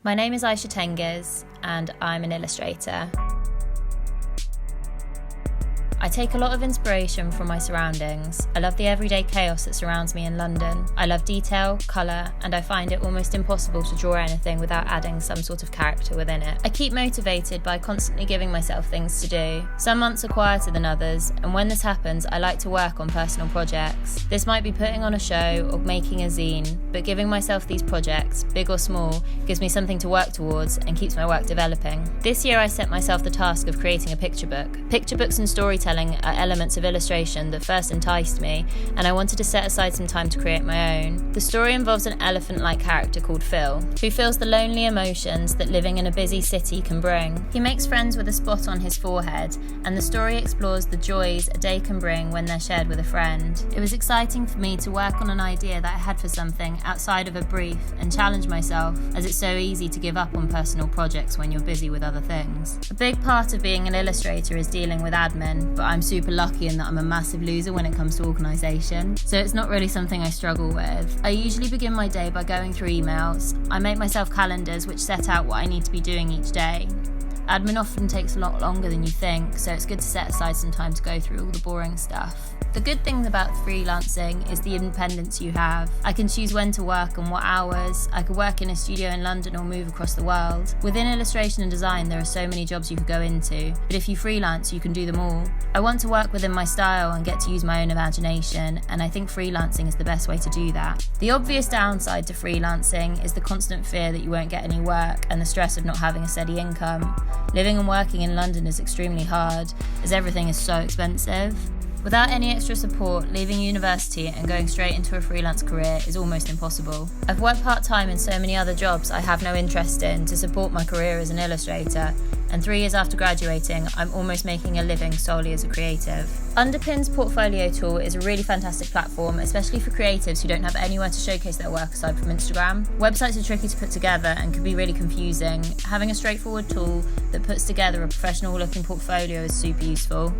My name is Aysha Tengiz and I'm an illustrator. I take a lot of inspiration from my surroundings. I love the everyday chaos that surrounds me in London. I love detail, colour, and I find it almost impossible to draw anything without adding some sort of character within it. I keep motivated by constantly giving myself things to do. Some months are quieter than others, and when this happens, I like to work on personal projects. This might be putting on a show or making a zine, but giving myself these projects, big or small, gives me something to work towards and keeps my work developing. This year I set myself the task of creating a picture book. Picture books and storytelling are elements of illustration that first enticed me, and I wanted to set aside some time to create my own. The story involves an elephant-like character called Phil, who feels the lonely emotions that living in a busy city can bring. He makes friends with a spot on his forehead, and the story explores the joys a day can bring when they're shared with a friend. It was exciting for me to work on an idea that I had for something outside of a brief and challenge myself, as it's so easy to give up on personal projects when you're busy with other things. A big part of being an illustrator is dealing with admin, but I'm super lucky in that I'm a massive loser when it comes to organisation, so it's not really something I struggle with. I usually begin my day by going through emails. I make myself calendars which set out what I need to be doing each day. Admin often takes a lot longer than you think, so it's good to set aside some time to go through all the boring stuff. The good thing about freelancing is the independence you have. I can choose when to work and what hours. I could work in a studio in London or move across the world. Within illustration and design, there are so many jobs you could go into, but if you freelance, you can do them all. I want to work within my style and get to use my own imagination, and I think freelancing is the best way to do that. The obvious downside to freelancing is the constant fear that you won't get any work and the stress of not having a steady income. Living and working in London is extremely hard, as everything is so expensive. Without any extra support, leaving university and going straight into a freelance career is almost impossible. I've worked part-time in so many other jobs I have no interest in to support my career as an illustrator, and 3 years after graduating, I'm almost making a living solely as a creative. UnderPinned's portfolio tool is a really fantastic platform, especially for creatives who don't have anywhere to showcase their work aside from Instagram. Websites are tricky to put together and can be really confusing. Having a straightforward tool that puts together a professional-looking portfolio is super useful.